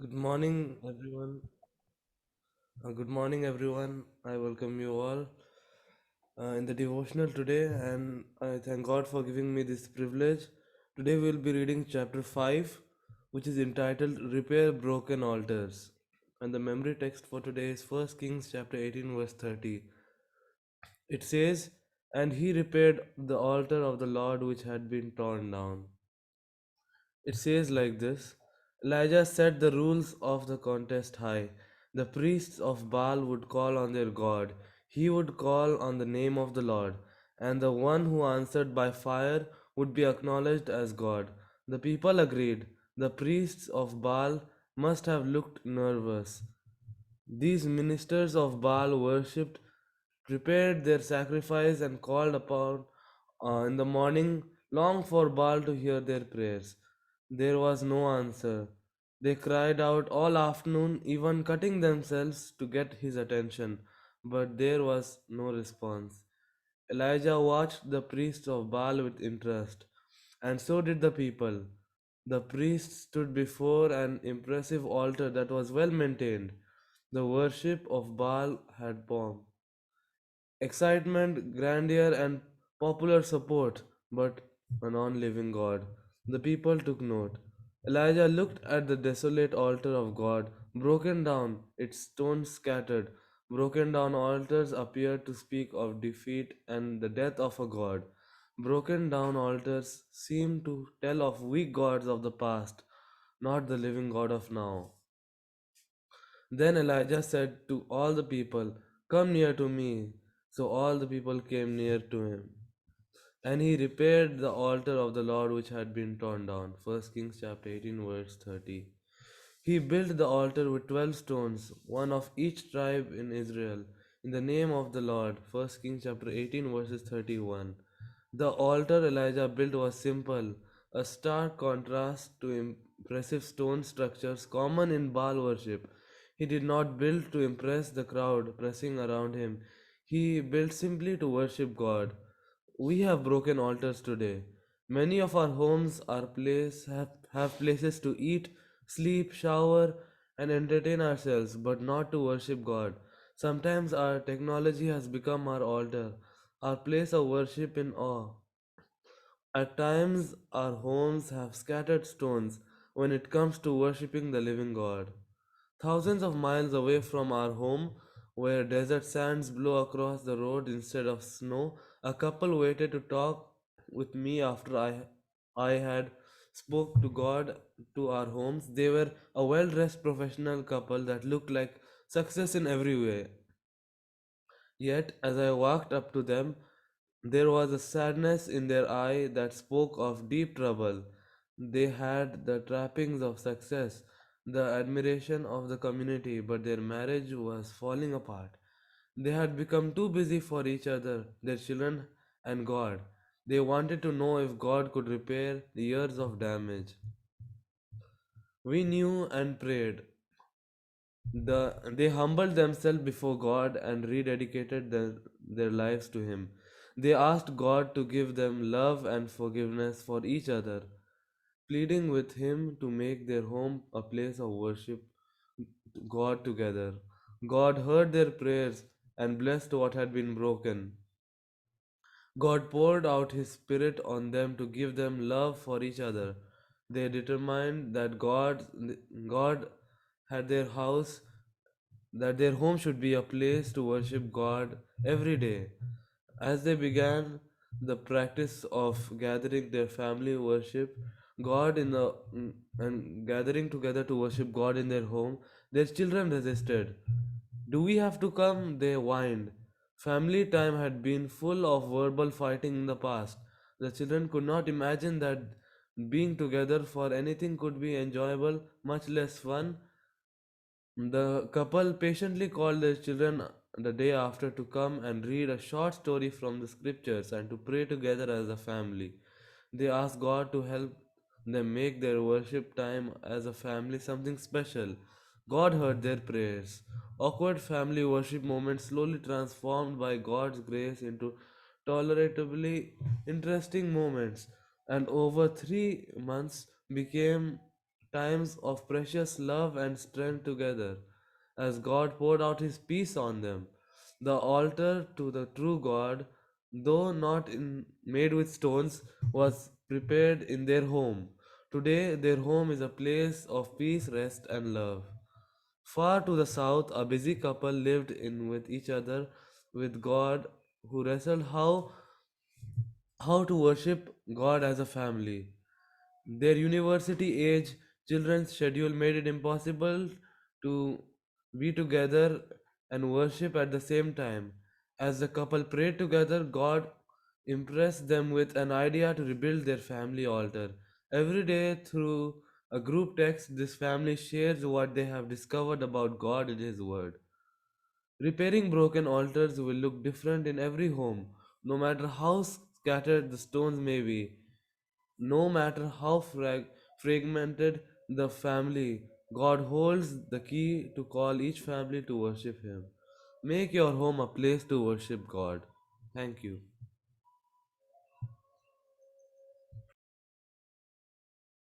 Good morning, everyone. Good morning, everyone. I welcome you all in the devotional today, and I thank God for giving me this privilege. Today, we'll be reading chapter 5, which is entitled Repair Broken Altars. And the memory text for today is First Kings chapter 18, verse 30. It says, "And he repaired the altar of the Lord which had been torn down." It says like this: Elijah set the rules of the contest high. The priests of Baal would call on their God. He would call on the name of the Lord, and the one who answered by fire would be acknowledged as God. The people agreed. The priests of Baal must have looked nervous. These ministers of Baal worshipped, prepared their sacrifice, and called upon in the morning, long for Baal to hear their prayers. There was no answer. They cried out all afternoon, even cutting themselves to get his attention, but there was no response. Elijah watched the priests of Baal with interest, and so did the people. The priests stood before an impressive altar that was well maintained. The worship of Baal had pomp, excitement, grandeur, and popular support, but a non living God. The people took note. Elijah looked at the desolate altar of God, broken down, its stones scattered. Broken down altars appeared to speak of defeat and the death of a God. Broken down altars seem to tell of weak gods of the past, not the living God of now. Then Elijah said to all the people, "Come near to me." So all the people came near to him. And he repaired the altar of the Lord which had been torn down. First Kings chapter 18, verse 30. He built the altar with 12 stones, one of each tribe in Israel, in the name of the Lord. First Kings chapter 18, verses 31. The altar Elijah built was simple, a stark contrast to impressive stone structures common in Baal worship. He did not build to impress the crowd pressing around him. He built simply to worship God. We have broken altars today. Many of our homes have places to eat, sleep, shower, and entertain ourselves, but not to worship God. Sometimes our technology has become our altar, our place of worship in awe. At times, our homes have scattered stones when it comes to worshipping the living God. Thousands of miles away from our home, where desert sands blow across the road instead of snow, a couple waited to talk with me after I had spoke to God to our homes. They were a well-dressed professional couple that looked like success in every way. Yet, as I walked up to them, there was a sadness in their eye that spoke of deep trouble. They had the trappings of success, the admiration of the community, but their marriage was falling apart. They had become too busy for each other, their children, and God. They wanted to know if God could repair the years of damage. We knew and prayed. They humbled themselves before God and rededicated their lives to Him. They asked God to give them love and forgiveness for each other, pleading with Him to make their home a place of worship to God together. God heard their prayers and blessed what had been broken. God poured out His Spirit on them to give them love for each other. They determined that God had their house, that their home should be a place to worship God every day. As they began the practice of gathering their family worship God in the and gathering together to worship God in their home, their children resisted. "Do we have to come?" they whined. Family time had been full of verbal fighting in the past. The children could not imagine that being together for anything could be enjoyable, much less fun. The couple patiently called their children the day after to come and read a short story from the scriptures and to pray together as a family. They asked God to help them make their worship time as a family something special. God heard their prayers. Awkward family worship moments slowly transformed by God's grace into tolerably interesting moments, and over 3 months became times of precious love and strength together, as God poured out His peace on them. The altar to the true God, though made with stones, was prepared in their home. Today, their home is a place of peace, rest, and love. Far to the south, a busy couple lived in with each other, with God, who wrestled how to worship God as a family. Their university age children's schedule made it impossible to be together and worship at the same time. As the couple prayed together, God impressed them with an idea to rebuild their family altar. Every day, through a group text, this family shares what they have discovered about God in His Word. Repairing broken altars will look different in every home, no matter how scattered the stones may be. No matter how fragmented the family, God holds the key to call each family to worship Him. Make your home a place to worship God. Thank you.